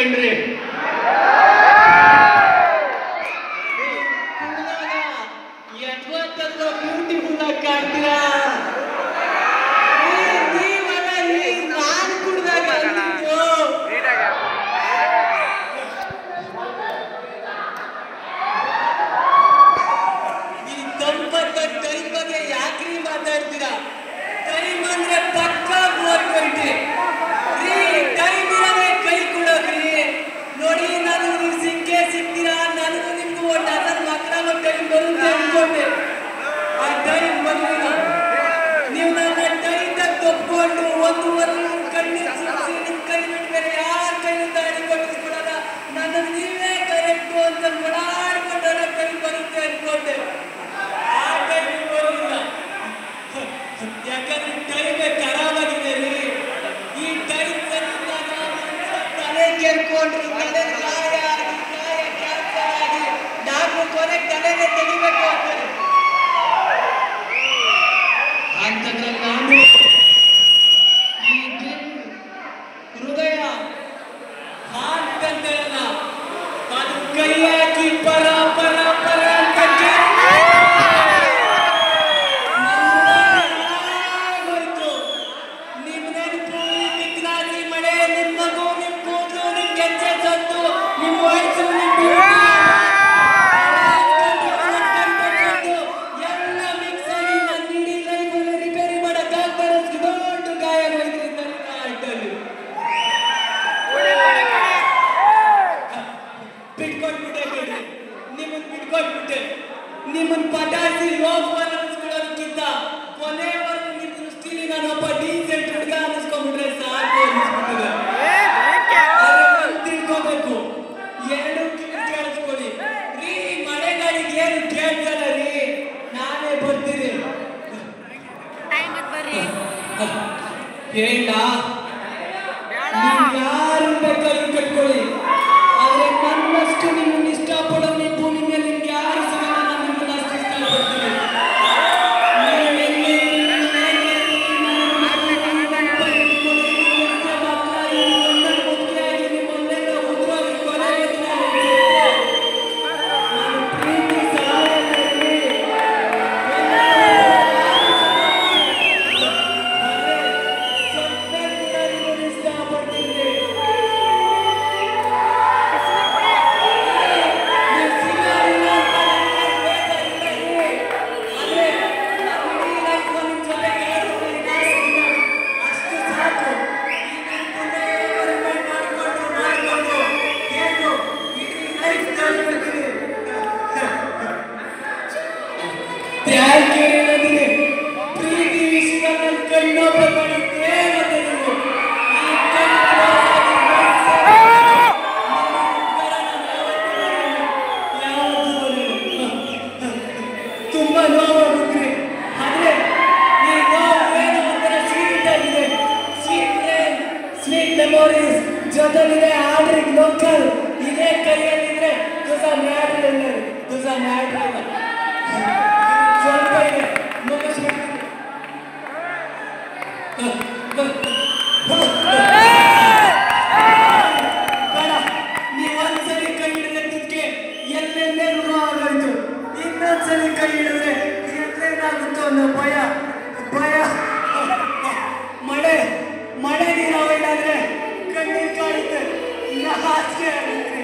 ಕಣ್ರಿ. ಬ್ಯೂಟಿಫುಲ್ ಆಗಿ ಕಾಣ್ತೀರಾ. ನಾನು ಕುಡ್ದಾಗ ಈ ತಂಪತ್ತ ಟೈಮ್ ಬಗ್ಗೆ ಯಾಕ್ರಿ ಮಾತಾಡ್ತೀರಾ? ಟೈಮ್ ಅಂದ್ರೆ ಪಕ್ಕ 3 ಗಂಟೆ ರೀ. ಟೈಮ್ ಇರೋದೇ ಕೈ ಕೊಡೋದ್ರಿ. ನೋಡಿ, ನಾನು ನೀವು ಸಿಗ್ತೀರಾ, ನನಗೂ ನಿಮ್ಗೂ ಒಂದು ಅದರ ಮಕ್ಕಳ ಟೈಮ್ ಬರುತ್ತೆ ಅನ್ಕೊಂಡೆ. ಆ ಟೈಮ್ ಬಂದಿಲ್ಲ. ನೀವು ನನ್ನ ಟೈಮ್ನ ತಪ್ಪಿಕೊಂಡು 1 ವರ್ಷ ಕಣ್ಣೀರು ಸುರಿಸಿ ನಿಮ್ಮ ಕೈ ಬಿಟ್ಟು ಬೇರೆ ಯಾರ ಕೈಯಿಂದ ಹಿಡ್ಕೊಂಡಿಸ್ಕೊಡಲ್ಲ. ನನ್ನ ನೀವೇ ಕರೆಕ್ಟು ಅಂತ ಓಡಾಡ್ಕೊಂಡು ನನ್ನ ಕೈ ಬರುತ್ತೆ ಅನ್ಕೊಂಡೆ. ಆ ಟೈಮ್ ಬರಲಿಲ್ಲ. ಯಾಕಂದ್ರೆ ಟೈಮೇ ಖರಾಬಾಗಿದೆ ರೀ. ಈ ಟೈಮ್ ತಲೆ ಕೆರ್ಕೊಂಡ್ರು, ತಲೆ ಗಾಯ ಕ್ಯಾನ್ಸರ್ ಆಗಿ ಡಾಕ್ಟ್ರು ಕೊನೆಗೆ ತಲೆನೇ ತೆಗಿಬೇಕು ಅಂತಾರೆ. ಅಂತಂದ್ರೆ ನಾನು ಈ ಹೃದಯ ಹಾಂತಂತಲ್ಲ, ಅದು ಕೈ ಹಾಕಿ ಪರ ಪರ ಪರ ಅಂತ ಹೋಯ್ತು. ನಿಮ್ ನೆನಪು, ನಿಗ್ನಾಸಿ ಮಳೆ, ನಿಮ್ ಮಗು, ನಿಮ್ ಕೂದಲು, ನಿಮ್ ಗೆಜ್ಜೆ ಸದ್ದು, ನಿಮ್ ವಯಸ್ಸು, ನಿಮ್ ಎಲ್ಲ ಮಿಕ್ಸ್ ಆಗಿ ನನ್ನ ಇಡೀ ಲೈಫಲ್ಲಿ ರಿಪೇರಿ ಮಾಡಕ್ಕಾಗ್ತಾರೆ. ದೊಡ್ಡ ಗಾಯ ಹೋಯ್ತು ನನ್ನ ಹಾರ್ಟಲ್ಲಿ. ಬಿಟ್ಕೊಟ್ಬಿಟ್ಟೆ ಕಣ್ರಿ, ನಿಮ್ಮನ್ನು ಬಿಟ್ಕೊಟ್ಬಿಟ್ಟೆ. ನಿಮ್ಮನ್ನು ಪಟಾಯಿಸಿ ಲೋಫರ್ ಅನ್ನಿಸ್ಕೊಳ್ಳೋದಕ್ಕಿಂತ ಕೊನೆವರೆಗೂ ನಿಮ್ಮ ದೃಷ್ಟಿಲಿ ನಾನೊಬ್ಬ ಡೀಸೆಂಟ್ ಹುಡುಗ ಅನ್ನಿಸ್ಕೊಂಡ್ಬಿಟ್ರೆ ಸಾಕು ಅನ್ನಿಸ್ಬಿಟ್ಟಿದೆ. ತಿಳ್ಕೋಬೇಕು, 2 ಕಿವಿ ಕೇಳಿಸ್ಕೊಳ್ಳಿ ರೀ. ಮಳೆಗಾಳಿಗೆ ಏನು ಕೇಳ್ತಲ್ಲ ರೀ, ನಾನೇ ಬರ್ತೀನಿ. ಹೇಳ, ಯಾರು ಬೇಕಾದ್ರೂ ಕಟ್ಕೊಳ್ಳಿ, ಆದ್ರೆ ನನ್ನಷ್ಟು ನಿಮ್ಮನ್ನು ಇಷ್ಟಪಡೋ ಈ ಭೂಮಿ ಮೇಲೆ ನಿಮ್ಗೆ ಯಾರು ಸಿಗಲ್ಲ. ನಾನು ನಿಮ್ಮನ್ನ ಅಷ್ಟು ಇಷ್ಟಪಡ್ತೀನಿ. ಪ್ರೀತಿ ವಿಷಯ ನನ್ನ ಕಣ್ಣೊಬ್ಬ ಬರುತ್ತೆ ಮತ್ತೆ ನೀವು ತುಂಬಾ ನೋವಾಗುತ್ತೆ. ಆದ್ರೆ ಈ ನೋವು ಏನೋ ಒಂಥರ ಸ್ವೀಟ್ ಆಗಿದೆ. ಸ್ವೀಟ್ ಮೆಮೊರೀಸ್ ಜೊತೆಲಿದೆ. ಆರ್ಡ್ರಿಗೆ ಲೋಕಲ್ ಇದೇ ಕೈಯಲ್ಲಿದ್ರೆ ತುಸ ಮ್ಯಾಟ್ರ್ ಇಲ್ಲ, ತುಸ ಮ್ಯಾಟ್ರ್ ಇಲ್ಲ. ಸ್ವಲ್ಪ ಇದೆ, ಮುಗಿಸ್ಬಿಡ್ತೀನಿ. ಬೇಡ, ನೀವು ಒಂದ್ಸಲಿ ಕೈ ಹಿಡಿದಕ್ಕೆ ಎಲ್ಲೆಲ್ಲೇನು ಆಗೋಯ್ತು. ಇನ್ನೊಂದ್ಸಲಿ ಕೈ ಹಿಡಿದ್ರೆ ಎಲ್ಲೇನಾಗುತ್ತೋ ಅನ್ನೋ ಭಯ. ಮಳೆ ನೀರು ಅವಾಯ್ಡ್ ಆದ್ರೆ ಕಣ್ಣೀರು ಕಾಡುತ್ತೆ, ಹಾಸಿಗೆ ಆಗುತ್ತೆ.